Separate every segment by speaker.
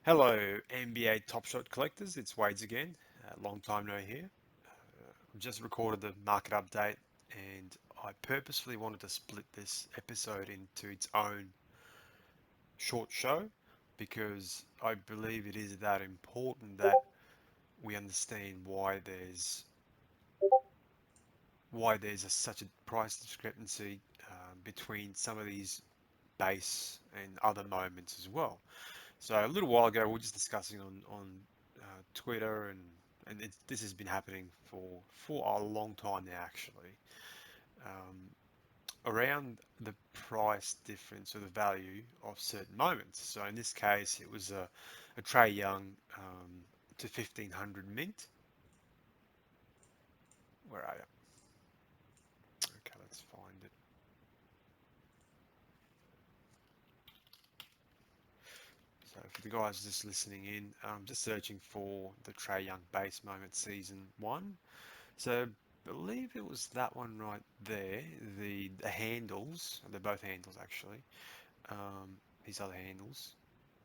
Speaker 1: Hello, NBA TopShot collectors. It's Wades again. Long time no here. I've just recorded the market update, and I purposefully wanted to split this episode into its own short show because I believe it is that important that we understand why there's such a price discrepancy between some of these base and other moments as well. So a little while ago, we were just discussing on Twitter, and this has been happening for a long time now, actually, um, around the price difference or the value of certain moments. So in this case, it was a Trey Young to 1500 mint. Where are you? Okay, let's find it. So for the guys just listening in, I'm just searching for the Trey Young base moment season one. So I believe it was that one right there. The handles, they're both handles actually. His other handles.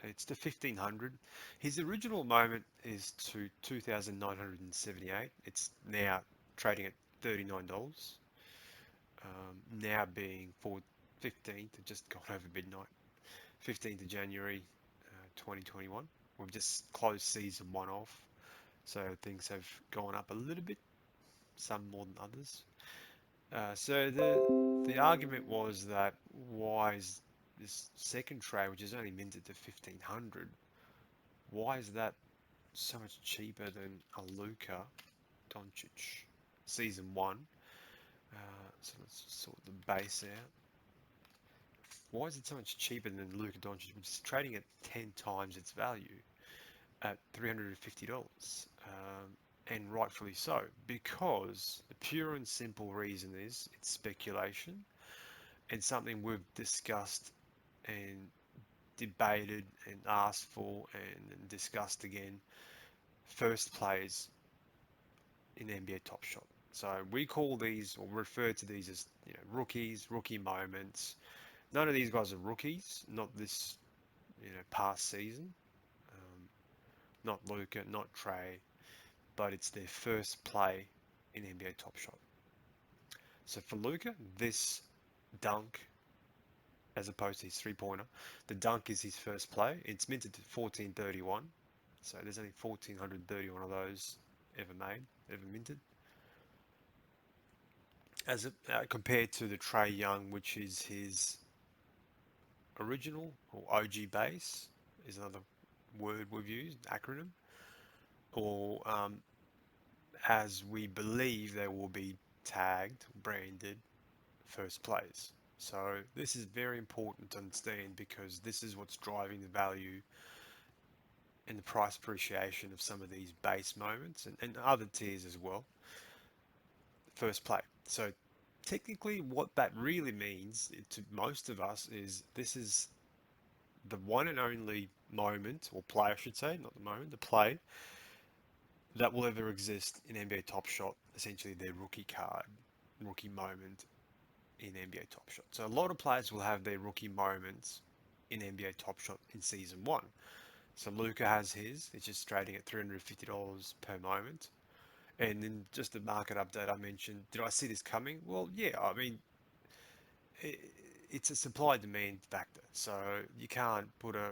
Speaker 1: It's to 1500. His original moment is to 2978. It's now trading at $39. Now being for 15th, just gone over midnight. 15th of January 2021. We've just closed season one off, so things have gone up a little bit, some more than others. So the argument was that why is this second trade, which is only minted to 1500, why is that so much cheaper than a Luka Doncic season one? So let's sort the base out. Why is it so much cheaper than Luka Doncic, which is trading at 10 times its value at $350? And rightfully so, because the pure and simple reason is it's speculation and something we've discussed and debated and asked for and discussed again. First plays in NBA Top Shot. So we call these or refer to these as rookies, rookie moments. None of these guys are rookies, not this past season, um, not Luka, not Trey, but it's their first play in NBA Top Shot. So for Luka, this dunk as opposed to his three-pointer. The dunk is his first play. It's minted to 1431, so there's only 1431 of those ever made, ever minted. As compared to the Trey Young, which is his original or OG base, is another word we've used, acronym, or as we believe they will be tagged, branded first plays. So this is very important to understand because this is what's driving the value and the price appreciation of some of these base moments and other tiers as well. First play. So technically what that really means to most of us is this is the one and only moment, or play I should say, not the moment, the play that will ever exist in NBA Top Shot, essentially their rookie card, rookie moment in NBA Top Shot. So a lot of players will have their rookie moments in NBA Top Shot in season one. So Luka has his, it's just trading at $350 per moment. And then just the market update I mentioned, did I see this coming? Well, yeah, I mean, it, it's a supply demand factor. So you can't put a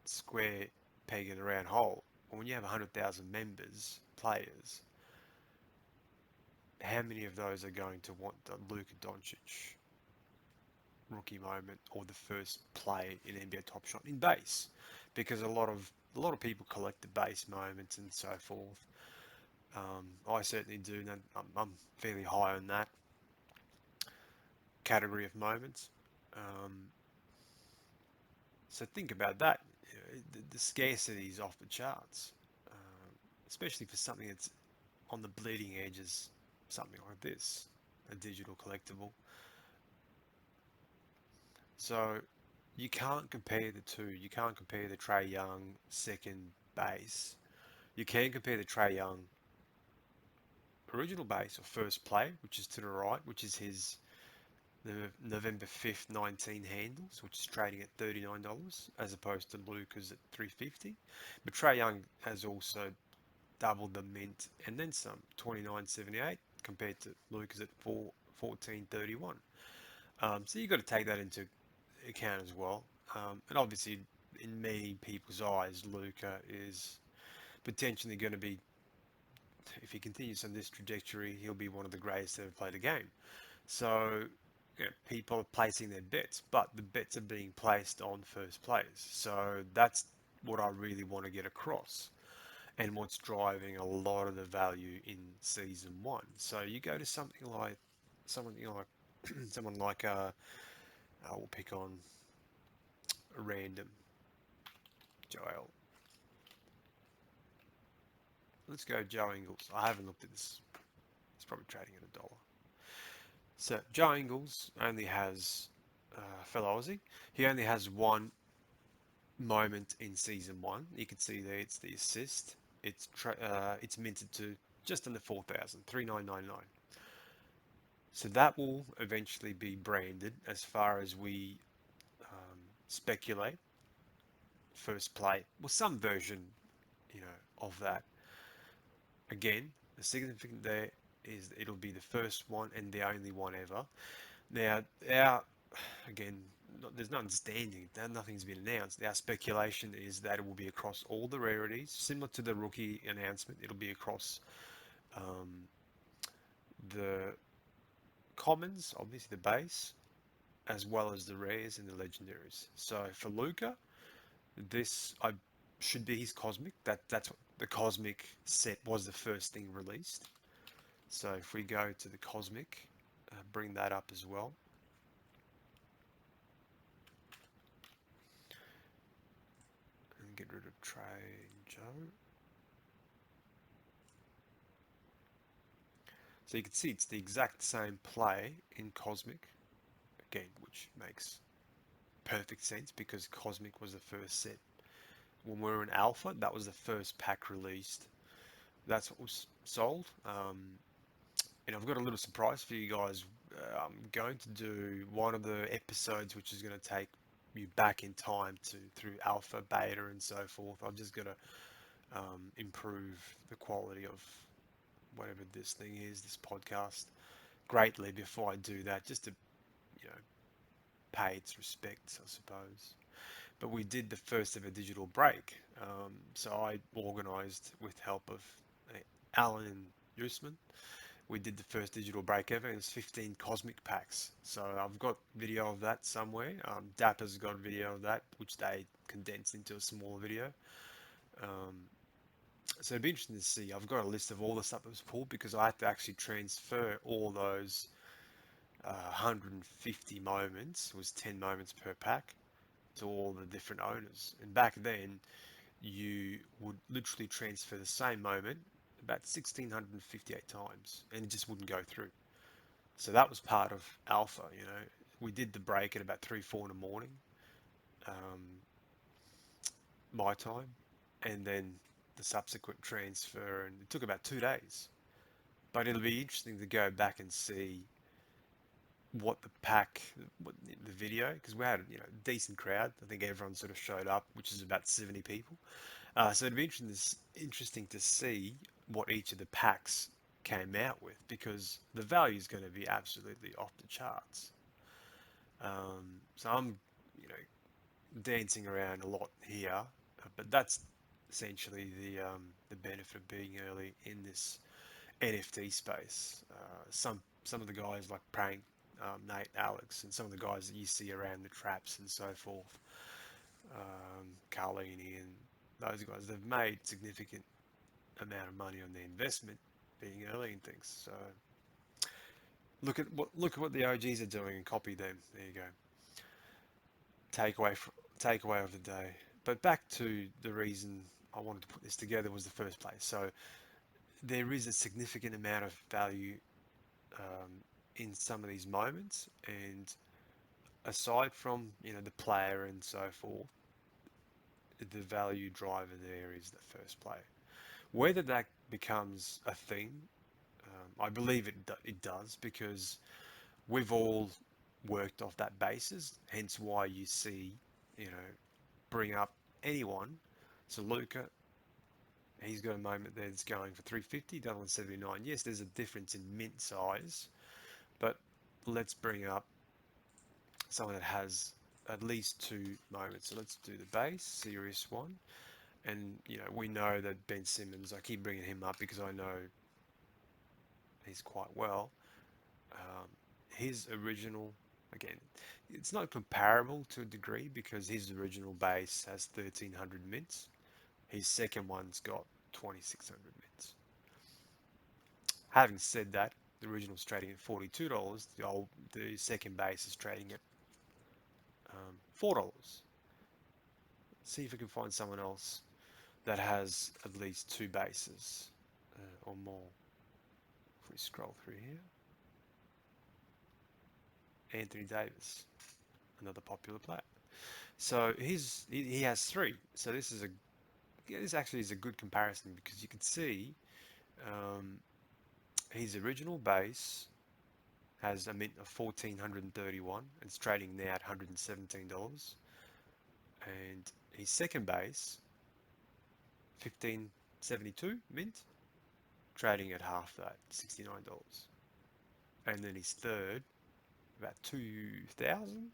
Speaker 1: square peg in a round hole. When you have 100,000 members, players, how many of those are going to want the Luka Doncic rookie moment or the first play in NBA Top Shot in base? Because a lot of people collect the base moments and so forth. I certainly do. And I'm fairly high on that category of moments. Um, so think about that. The scarcity is off the charts, especially for something that's on the bleeding edges, something like this, a digital collectible. So you can't compare the two. You can't compare the Trey Young second base. You can compare the Trey Young original base or first play, which is to the right, which is his the November 5th 19 handles, which is trading at $39, as opposed to Luca's at 350. But Trey Young has also doubled the mint and then some, 29.78 compared to Luca's at 14.31. So you've got to take that into account as well. And obviously, in many people's eyes, Luca is potentially going to be, if he continues on this trajectory, he'll be one of the greatest to ever play the game. So, people are placing their bets, but the bets are being placed on first players. So that's what I really want to get across, and what's driving a lot of the value in season one. So you go to something like someone like I will pick on a random Joel. Let's go Joe Ingles. I haven't looked at this. It's probably trading at $1. So Joe Ingles only has fellow Aussie. He only has one moment in season one. You can see there it's the assist. It's minted to just under 4,000, 3,999. So that will eventually be branded as far as we speculate. First play, well, some version, of that. Again, the significant there is it'll be the first one and the only one ever. Now, our again, there's no understanding that nothing's been announced. Our speculation is that it will be across all the rarities, similar to the rookie announcement. It'll be across um, the commons, obviously the base, as well as the rares and the legendaries. So for Luca, this I should be his cosmic. That's what the cosmic set was, the first thing released. So if we go to the cosmic, bring that up as well, and get rid of Trey Joe. So you can see it's the exact same play in cosmic again, which makes perfect sense because cosmic was the first set. When we were in alpha, that was the first pack released. That's what was sold. And I've got a little surprise for you guys. I'm going to do one of the episodes which is going to take you back in time to through alpha, beta, and so forth. I've just got to improve the quality of whatever this thing is, this podcast, greatly before I do that, just to you know pay its respects, I suppose. But we did the first ever digital break, so I organised with help of Alan and Usman. We did the first digital break ever. It was 15 cosmic packs. So I've got video of that somewhere. Dapper's got video of that, which they condensed into a smaller video. Um, so it'd be interesting to see. I've got a list of all the stuff that was pulled because I had to actually transfer all those 150 moments, it was 10 moments per pack, to all the different owners. And back then, you would literally transfer the same moment about 1658 times and it just wouldn't go through. So that was part of alpha. We did the break at about 3 4 in the morning, um, my time, and then the subsequent transfer, and it took about 2 days. But it'll be interesting to go back and see what the pack, what the video, because we had a decent crowd. I think everyone sort of showed up, which is about 70 people. So it'd be interesting to see what each of the packs came out with because the value is going to be absolutely off the charts. So I'm, you know, dancing around a lot here, but that's essentially the benefit of being early in this NFT space. Some of the guys like Prank, Nate, Alex, and some of the guys that you see around the traps and so forth, Carlini and those guys, they've made significant amount of money on their investment being early in things. So look at what the OGs are doing and copy them. There you go. Takeaway takeaway of the day. But back to the reason I wanted to put this together was the first place. So there is a significant amount of value in some of these moments, and aside from the player and so forth, the value driver there is the first play. Whether that becomes a thing, I believe it does because we've all worked off that basis. Hence why you see, bring up anyone. So Luca, he's got a moment there that's going for 350, done on 79. Yes, there's a difference in mint size, but let's bring up someone that has at least two moments. So let's do the base, serious one. And, we know that Ben Simmons, I keep bringing him up because I know he's quite well. Um, his original, again, it's not comparable to a degree because his original base has 1300 mints. His second one's got 2600 mints. Having said that, the original's trading at $42. The second base is trading at $4. See if we can find someone else that has at least two bases or more. If we scroll through here, Anthony Davis, another popular player. So he has three. So this actually is a good comparison because you can see um, his original base has a mint of 1431 and it's trading now at $117, and his second base 1572 mint trading at half that, $69, and then his third about 2000.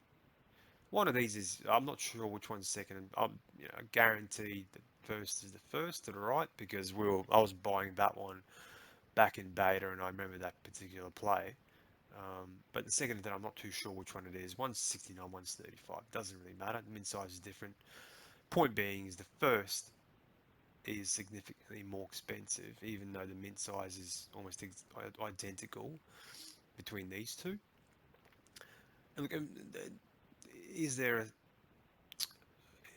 Speaker 1: One of these is, I'm not sure which one's second. I'm guaranteed that first is the first to the right because I was buying that one back in beta and I remember that particular play. But the second and third, I'm not too sure which one it is. One's 69, one's 35. Doesn't really matter. The min size is different. Point being is the first is significantly more expensive, even though the mint size is almost identical between these two. And look, is there a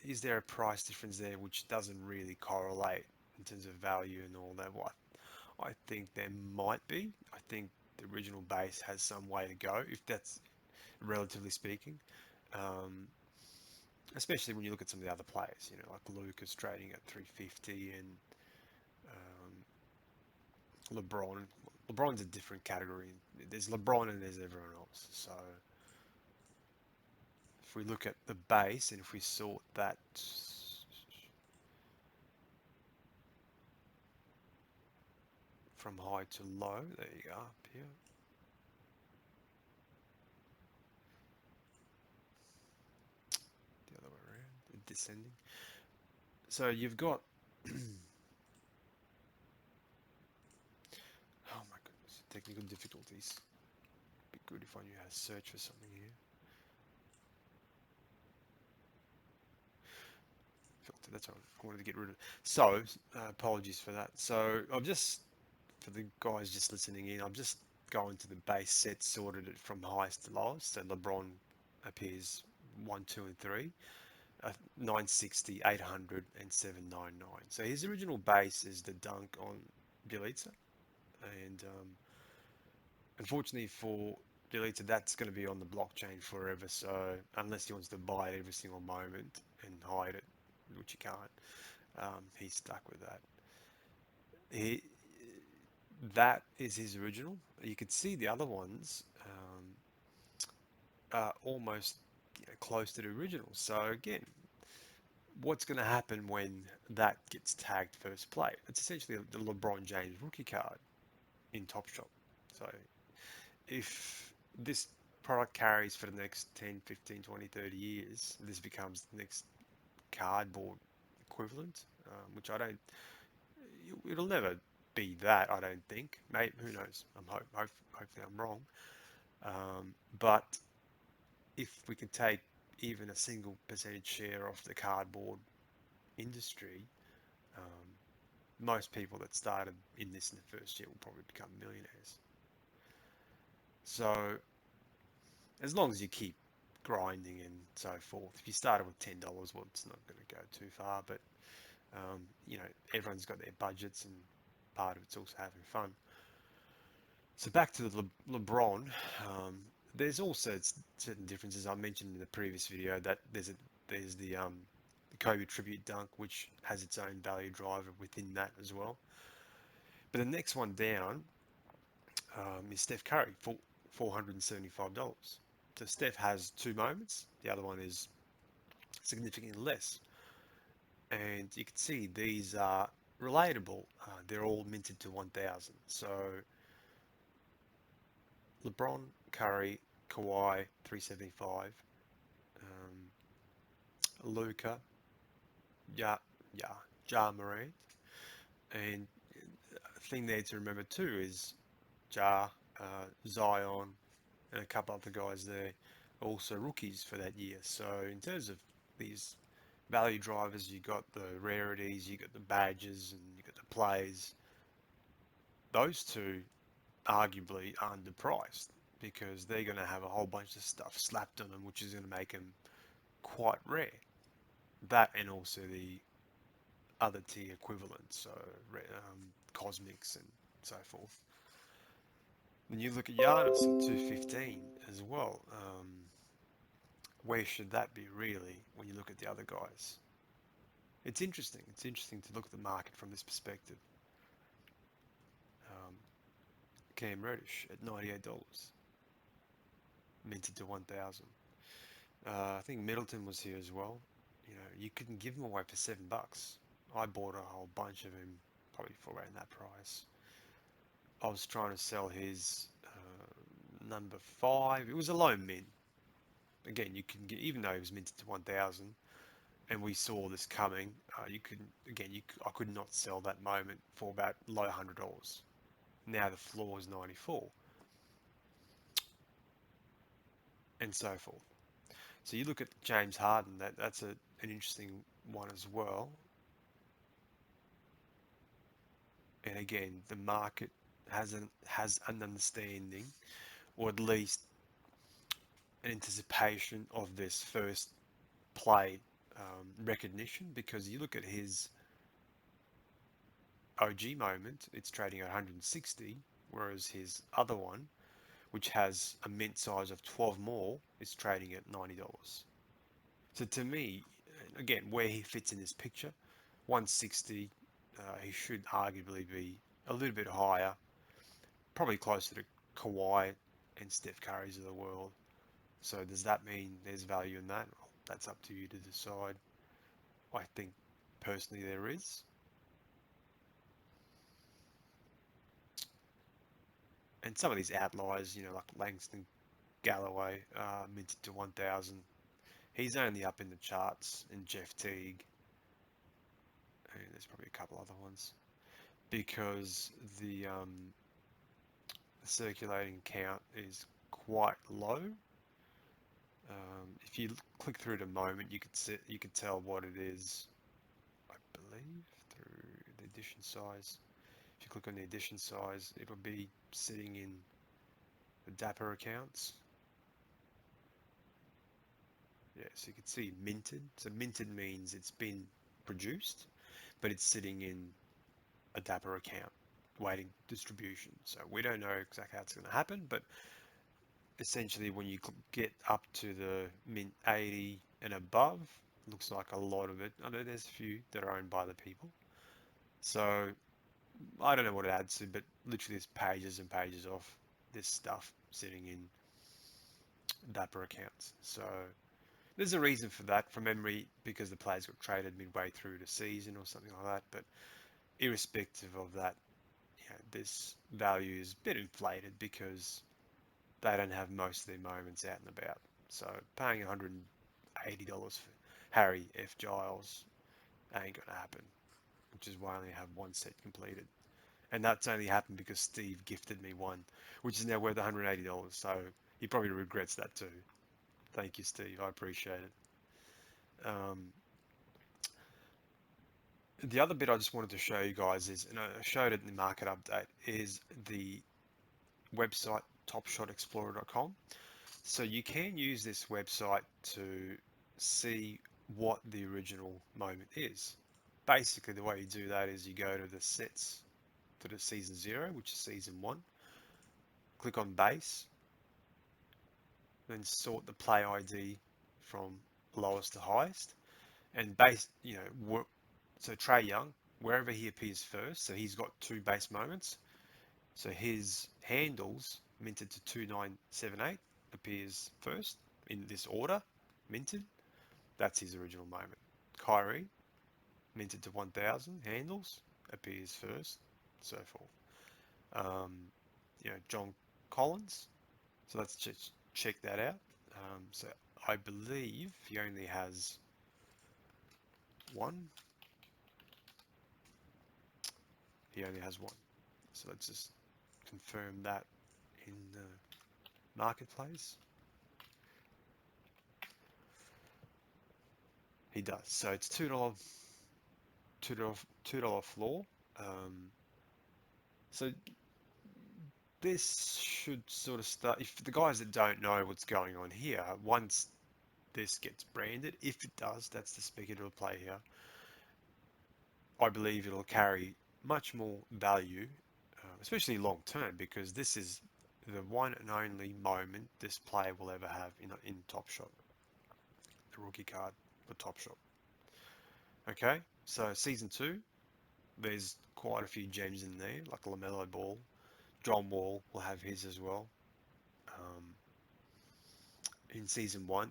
Speaker 1: is there a price difference there which doesn't really correlate in terms of value and all that? Well, I think there might be. I think the original base has some way to go, if that's relatively speaking. Um, Especially when you look at some of the other players, like Lucas trading at 350 and LeBron. LeBron's a different category. There's LeBron and there's everyone else. So if we look at the base and if we sort that from high to low, there you go, up here. The other way around, descending. So you've got, oh my goodness, technical difficulties. Be good if I knew how to search for something here. Filter, that's what I wanted to get rid of. So, apologies for that. So for the guys just listening in, I'm just going to the base set, sorted it from highest to lowest. So LeBron appears 1, 2, and 3. 960, 800, and 799. So his original base is the dunk on Bielitsa, and unfortunately for Bielitsa, that's going to be on the blockchain forever. So unless he wants to buy it every single moment and hide it, which he can't, he's stuck with that. He, that is his original. You could see the other ones are almost close to the original. So again, what's going to happen when that gets tagged first play? It's essentially the LeBron James rookie card in TopShot. So if this product carries for the next 10, 15, 20, 30 years, this becomes the next cardboard equivalent, which I don't, it'll never be that, I don't think. Maybe, who knows? Hopefully I'm wrong. But if we can take even a single percentage share of the cardboard industry, um, most people that started in this in the first year will probably become millionaires. So as long as you keep grinding and so forth, if you started with $10, well, it's not going to go too far. But everyone's got their budgets, and part of it's also having fun. So back to the LeBron, there's also certain differences. I mentioned in the previous video that there's the Kobe tribute dunk, which has its own value driver within that as well. But the next one down is Steph Curry for $475. So Steph has two moments, the other one is significantly less. And you can see these are relatable. They're all minted to 1000. So LeBron, Curry, Kawhi, 375. Luca, Ja, Ja, Ja Morant. And a thing there to remember too is Ja, Zion, and a couple other guys there, also rookies for that year. So in terms of these value drivers, you got the rarities, you got the badges, and you got the plays. Those two arguably are underpriced because they're going to have a whole bunch of stuff slapped on them, which is going to make them quite rare. That and also the other tier equivalents, so cosmics and so forth. When you look at Giannis at 215 as well, where should that be really when you look at the other guys? It's interesting. It's interesting to look at the market from this perspective. Um, Cam Reddish at $98, minted to 1,000. I think Middleton was here as well. You know, you couldn't give him away for $7. I bought a whole bunch of him, probably for around that price. I was trying to sell his number five. It was a low mint. Again, you can get, even though he was minted to 1,000, and we saw this coming. You couldn't, again, I could not sell that moment for about low $100. Now the floor is 94, and so forth. So you look at James Harden. That's an interesting one as well. And again, the market has an understanding, or at least an anticipation of this first play recognition, because you look at his OG moment, it's trading at 160, whereas his other one, which has a mint size of 12 more, is trading at $90. So to me, again, where he fits in this picture, 160, he should arguably be a little bit higher, probably closer to Kawhi and Steph Curry's of the world. So does that mean there's value in that? Well, that's up to you to decide. I think personally there is. And some of these outliers, like Langston Galloway, minted to 1,000. He's only up in the charts, and Jeff Teague, and there's probably a couple other ones, because the circulating count is quite low. If you click through the moment, you could tell what it is, I believe, through the edition size. If you click on the edition size, it'll be sitting in the Dapper accounts. Yeah, so you can see minted. So minted means it's been produced, but it's sitting in a Dapper account waiting distribution. So we don't know exactly how it's going to happen, but essentially when you get up to the mint 80 and above, looks like a lot of it. I know there's a few that are owned by the people. So I don't know what it adds to, but literally there's pages and pages of this stuff sitting in Dapper accounts. So there's a reason for that from memory, because the players got traded midway through the season or something like that. But irrespective of that, this value is a bit inflated because they don't have most of their moments out and about. So paying $180 for Harry F. Giles ain't gonna happen, which is why I only have one set completed. And that's only happened because Steve gifted me one, which is now worth $180. So he probably regrets that too. Thank you, Steve. I appreciate it. The other bit I just wanted to show you guys is, and I showed it in the market update, is the website topshotexplorer.com. So you can use this website to see what the original moment is. Basically, the way you do that is you go to the sets, to the season 0, which is season 1, click on base, then sort the play ID from lowest to highest, and base, so Trey Young, wherever he appears first, so he's got two base moments, so his handles minted to 2978 appears first in this order, minted. That's his original moment. Kyrie, minted to 1000 handles, appears first, so forth. John Collins. So let's just check that out. So I believe he only has one. He only has one. So let's just confirm that in the marketplace. He does. So it's $2 floor. Um, so this should sort of start. If the guys that don't know what's going on here, once this gets branded, if it does, that's the speculative play here. I believe it'll carry much more value, especially long term, because this is the one and only moment this player will ever have in Top Shot, the rookie card for Top Shot. Okay, so season two, there's quite a few gems in there, like LaMelo Ball. John Wall will have his as well. Um, in season one,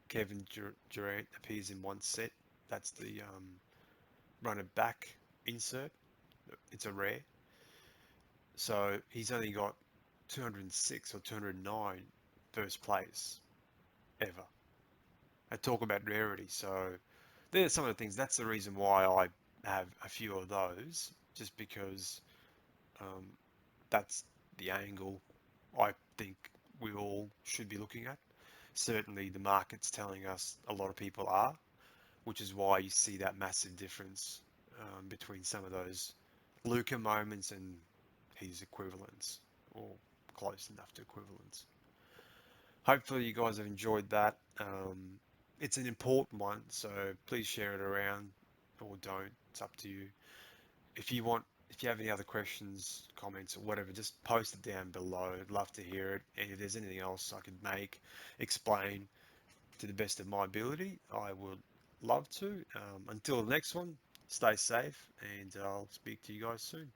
Speaker 1: Kevin Durant appears in one set. That's the run it back insert. It's a rare. So he's only got 206 or 209 first place ever. I talk about rarity. So there's some of the things. That's the reason why I have a few of those, just because um, that's the angle I think we all should be looking at. Certainly, the market's telling us a lot of people are, which is why you see that massive difference between some of those Luca moments and his equivalents, or close enough to equivalents. Hopefully, you guys have enjoyed that. It's an important one, so please share it around, or don't. It's up to you. If you have any other questions, comments, or whatever, just post it down below. I'd love to hear it. And if there's anything else I could explain to the best of my ability, I would love to. Until the next one, stay safe, and I'll speak to you guys soon.